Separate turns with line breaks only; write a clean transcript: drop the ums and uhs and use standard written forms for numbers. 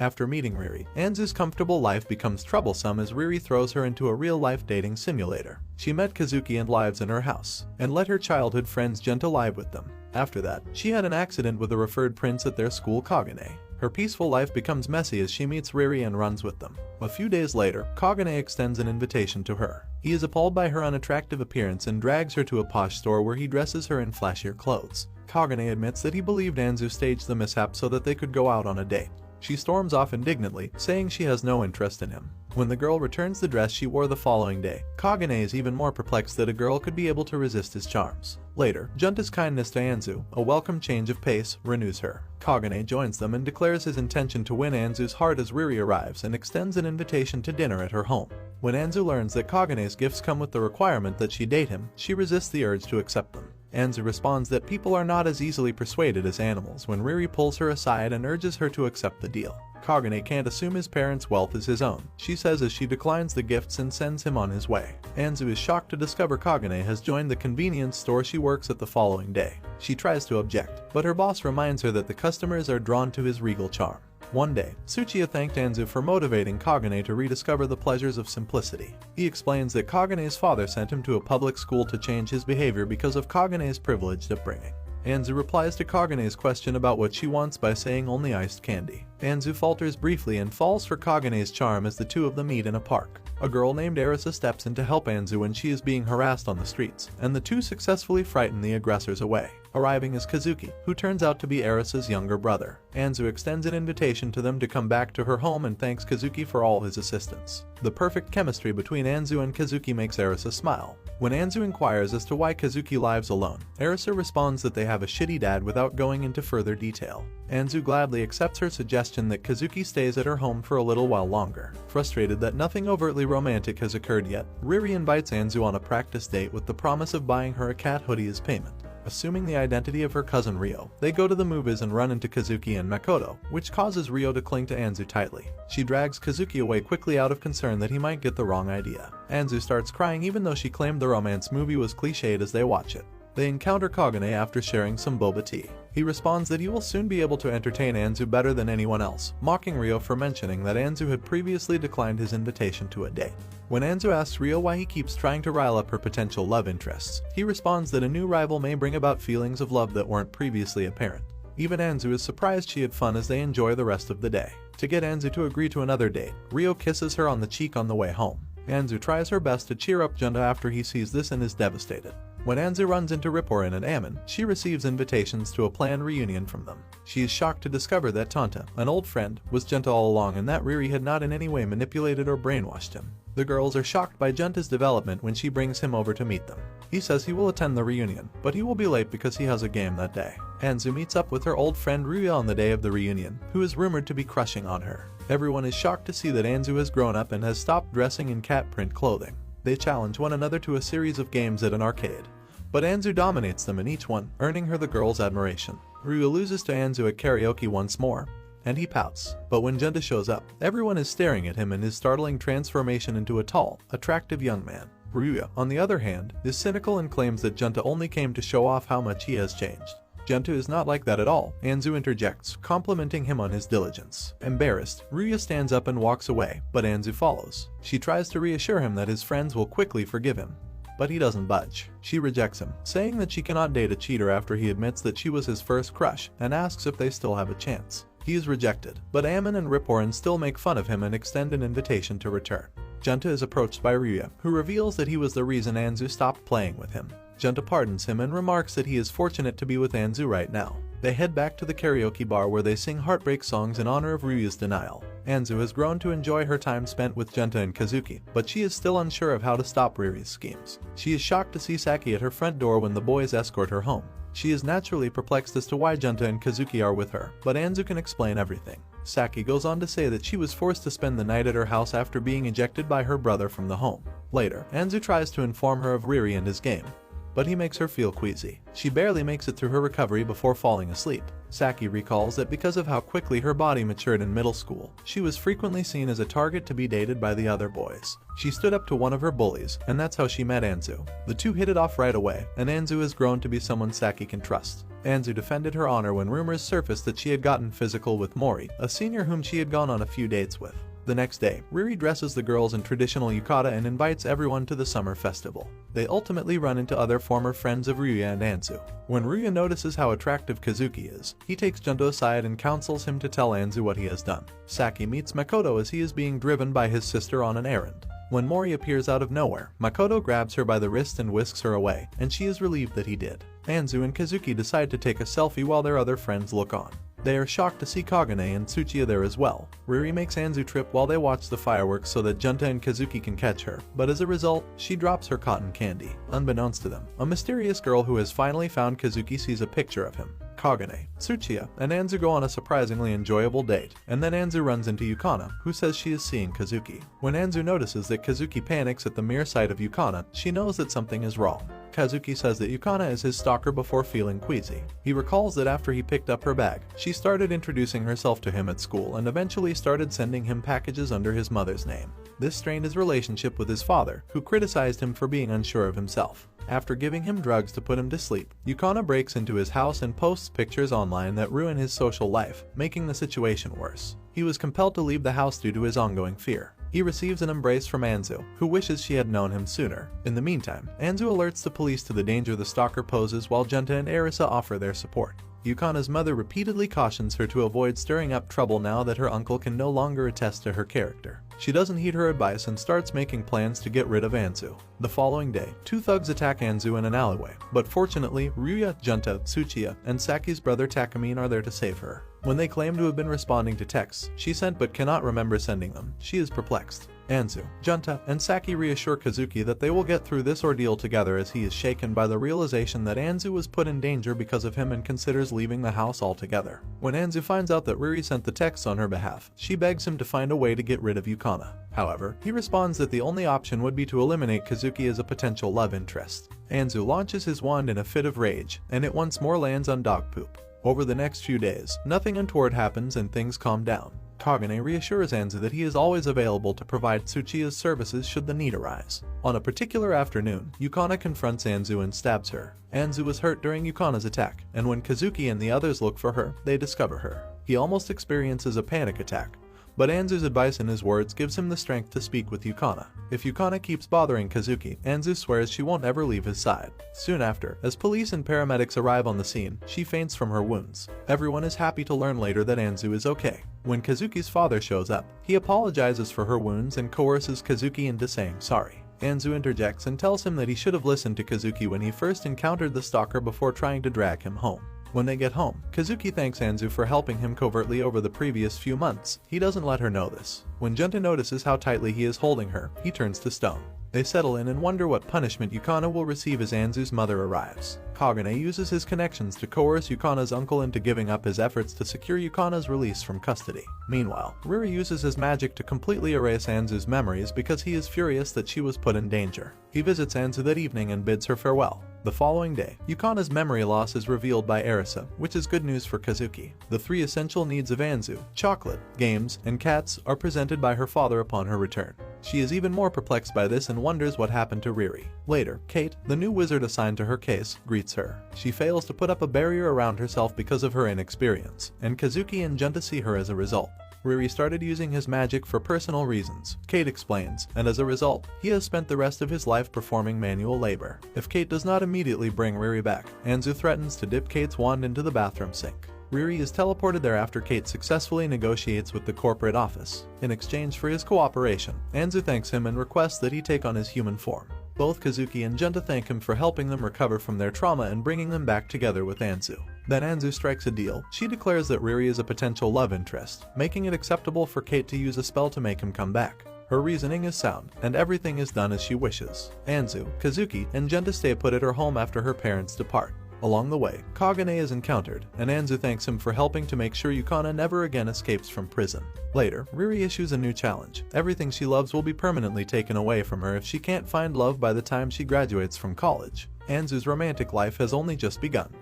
After meeting Riri, Anzu's comfortable life becomes troublesome as Riri throws her into a real-life dating simulator. She met Kazuki and lives in her house, and let her childhood friends Genta live with them. After that, she had an accident with a referred prince at their school Kagane. Her peaceful life becomes messy as she meets Riri and runs with them. A few days later, Kagane extends an invitation to her. He is appalled by her unattractive appearance and drags her to a posh store where he dresses her in flashier clothes. Kagane admits that he believed Anzu staged the mishap so that they could go out on a date. She storms off indignantly, saying she has no interest in him. When the girl returns the dress she wore the following day, Kagane is even more perplexed that a girl could be able to resist his charms. Later, Genta's kindness to Anzu, a welcome change of pace, renews her. Kagane joins them and declares his intention to win Anzu's heart as Riri arrives and extends an invitation to dinner at her home. When Anzu learns that Kagane's gifts come with the requirement that she date him, she resists the urge to accept them. Anzu responds that people are not as easily persuaded as animals when Riri pulls her aside and urges her to accept the deal. Kagane can't assume his parents' wealth is his own, she says as she declines the gifts and sends him on his way. Anzu is shocked to discover Kagane has joined the convenience store she works at the following day. She tries to object, but her boss reminds her that the customers are drawn to his regal charm. One day, Tsuchiya thanked Anzu for motivating Kagane to rediscover the pleasures of simplicity. He explains that Kagane's father sent him to a public school to change his behavior because of Kagane's privileged upbringing. Anzu replies to Kagane's question about what she wants by saying only iced candy. Anzu falters briefly and falls for Kagane's charm as the two of them meet in a park. A girl named Arisa steps in to help Anzu when she is being harassed on the streets, and the two successfully frighten the aggressors away. Arriving is Kazuki, who turns out to be Arisa's younger brother. Anzu extends an invitation to them to come back to her home and thanks Kazuki for all his assistance. The perfect chemistry between Anzu and Kazuki makes Arisa smile. When Anzu inquires as to why Kazuki lives alone, Arisa responds that they have a shitty dad without going into further detail. Anzu gladly accepts her suggestion that Kazuki stays at her home for a little while longer. Frustrated that nothing overtly romantic has occurred yet, Riri invites Anzu on a practice date with the promise of buying her a cat hoodie as payment. Assuming the identity of her cousin Ryo, they go to the movies and run into Kazuki and Makoto, which causes Ryo to cling to Anzu tightly. She drags Kazuki away quickly out of concern that he might get the wrong idea. Anzu starts crying even though she claimed the romance movie was cliched as they watch it. They encounter Kagane after sharing some boba tea. He responds that he will soon be able to entertain Anzu better than anyone else, mocking Ryo for mentioning that Anzu had previously declined his invitation to a date. When Anzu asks Ryo why he keeps trying to rile up her potential love interests, he responds that a new rival may bring about feelings of love that weren't previously apparent. Even Anzu is surprised she had fun as they enjoy the rest of the day. To get Anzu to agree to another date, Ryo kisses her on the cheek on the way home. Anzu tries her best to cheer up Genta after he sees this and is devastated. When Anzu runs into Ripporin and Ammon, she receives invitations to a planned reunion from them. She is shocked to discover that Tanta, an old friend, was Genta all along and that Riri had not in any way manipulated or brainwashed him. The girls are shocked by Genta's development when she brings him over to meet them. He says he will attend the reunion, but he will be late because he has a game that day. Anzu meets up with her old friend Ryu on the day of the reunion, who is rumored to be crushing on her. Everyone is shocked to see that Anzu has grown up and has stopped dressing in cat print clothing. They challenge one another to a series of games at an arcade, but Anzu dominates them in each one, earning her the girls' admiration. Ryu loses to Anzu at karaoke once more, and he pouts. But when Genta shows up, everyone is staring at him and his startling transformation into a tall, attractive young man. Ryu, on the other hand, is cynical and claims that Genta only came to show off how much he has changed. Genta is not like that at all, Anzu interjects, complimenting him on his diligence. Embarrassed, Ryu stands up and walks away, but Anzu follows. She tries to reassure him that his friends will quickly forgive him, but he doesn't budge. She rejects him, saying that she cannot date a cheater after he admits that she was his first crush, and asks if they still have a chance. He is rejected, but Ammon and Ripporin still make fun of him and extend an invitation to return. Genta is approached by Ryu, who reveals that he was the reason Anzu stopped playing with him. Genta pardons him and remarks that he is fortunate to be with Anzu right now. They head back to the karaoke bar where they sing heartbreak songs in honor of Ryu's denial. Anzu has grown to enjoy her time spent with Genta and Kazuki, but she is still unsure of how to stop Riri's schemes. She is shocked to see Saki at her front door when the boys escort her home. She is naturally perplexed as to why Genta and Kazuki are with her, but Anzu can explain everything. Saki goes on to say that she was forced to spend the night at her house after being ejected by her brother from the home. Later, Anzu tries to inform her of Riri and his game, but he makes her feel queasy. She barely makes it through her recovery before falling asleep. Saki recalls that because of how quickly her body matured in middle school, she was frequently seen as a target to be dated by the other boys. She stood up to one of her bullies, and that's how she met Anzu. The two hit it off right away, and Anzu has grown to be someone Saki can trust. Anzu defended her honor when rumors surfaced that she had gotten physical with Mori, a senior whom she had gone on a few dates with. The next day, Riri dresses the girls in traditional yukata and invites everyone to the summer festival. They ultimately run into other former friends of Ryuya and Anzu. When Ryuya notices how attractive Kazuki is, he takes Junto aside and counsels him to tell Anzu what he has done. Saki meets Makoto as he is being driven by his sister on an errand. When Mori appears out of nowhere, Makoto grabs her by the wrist and whisks her away, and she is relieved that he did. Anzu and Kazuki decide to take a selfie while their other friends look on. They are shocked to see Kagane and Tsuchiya there as well. Riri makes Anzu trip while they watch the fireworks so that Junta and Kazuki can catch her, but as a result, she drops her cotton candy. Unbeknownst to them, a mysterious girl who has finally found Kazuki sees a picture of him. Kagane, Tsuchiya, and Anzu go on a surprisingly enjoyable date, and then Anzu runs into Yukana, who says she is seeing Kazuki. When Anzu notices that Kazuki panics at the mere sight of Yukana, she knows that something is wrong. Kazuki says that Yukana is his stalker before feeling queasy. He recalls that after he picked up her bag, she started introducing herself to him at school and eventually started sending him packages under his mother's name. This strained his relationship with his father, who criticized him for being unsure of himself. After giving him drugs to put him to sleep, Yukana breaks into his house and posts pictures online that ruin his social life, making the situation worse. He was compelled to leave the house due to his ongoing fear. He receives an embrace from Anzu, who wishes she had known him sooner. In the meantime, Anzu alerts the police to the danger the stalker poses while Junta and Arisa offer their support. Yukana's mother repeatedly cautions her to avoid stirring up trouble now that her uncle can no longer attest to her character. She doesn't heed her advice and starts making plans to get rid of Anzu. The following day, two thugs attack Anzu in an alleyway, but fortunately, Ryuya, Junta, Tsuchiya, and Saki's brother Takamine are there to save her. When they claim to have been responding to texts she sent but cannot remember sending them, she is perplexed. Anzu, Junta, and Saki reassure Kazuki that they will get through this ordeal together as he is shaken by the realization that Anzu was put in danger because of him and considers leaving the house altogether. When Anzu finds out that Riri sent the texts on her behalf, she begs him to find a way to get rid of Yukana. However, he responds that the only option would be to eliminate Kazuki as a potential love interest. Anzu launches his wand in a fit of rage, and it once more lands on dog poop. Over the next few days, nothing untoward happens and things calm down. Kagane reassures Anzu that he is always available to provide Tsuchiya's services should the need arise. On a particular afternoon, Yukana confronts Anzu and stabs her. Anzu was hurt during Yukana's attack, and when Kazuki and the others look for her, they discover her. He almost experiences a panic attack, but Anzu's advice and his words gives him the strength to speak with Yukana. If Yukana keeps bothering Kazuki, Anzu swears she won't ever leave his side. Soon after, as police and paramedics arrive on the scene, she faints from her wounds. Everyone is happy to learn later that Anzu is okay. When Kazuki's father shows up, he apologizes for her wounds and coerces Kazuki into saying sorry. Anzu interjects and tells him that he should have listened to Kazuki when he first encountered the stalker before trying to drag him home. When they get home, Kazuki thanks Anzu for helping him covertly over the previous few months. He doesn't let her know this. When Junta notices how tightly he is holding her, he turns to stone. They settle in and wonder what punishment Yukana will receive as Anzu's mother arrives. Kagane uses his connections to coerce Yukana's uncle into giving up his efforts to secure Yukana's release from custody. Meanwhile, Riri uses his magic to completely erase Anzu's memories because he is furious that she was put in danger. He visits Anzu that evening and bids her farewell. The following day, Yukana's memory loss is revealed by Arisa, which is good news for Kazuki. The three essential needs of Anzu, chocolate, games, and cats, are presented by her father upon her return. She is even more perplexed by this and wonders what happened to Riri. Later, Kate, the new wizard assigned to her case, greets her. She fails to put up a barrier around herself because of her inexperience, and Kazuki and Junta see her as a result. Riri started using his magic for personal reasons, Kate explains, and as a result, he has spent the rest of his life performing manual labor. If Kate does not immediately bring Riri back, Anzu threatens to dip Kate's wand into the bathroom sink. Riri is teleported there after Kate successfully negotiates with the corporate office. In exchange for his cooperation, Anzu thanks him and requests that he take on his human form. Both Kazuki and Junta thank him for helping them recover from their trauma and bringing them back together with Anzu. Then Anzu strikes a deal. She declares that Riri is a potential love interest, making it acceptable for Kate to use a spell to make him come back. Her reasoning is sound, and everything is done as she wishes. Anzu, Kazuki, and Junta stay put at her home after her parents depart. Along the way, Kagane is encountered, and Anzu thanks him for helping to make sure Yukana never again escapes from prison. Later, Riri issues a new challenge. Everything she loves will be permanently taken away from her if she can't find love by the time she graduates from college. Anzu's romantic life has only just begun.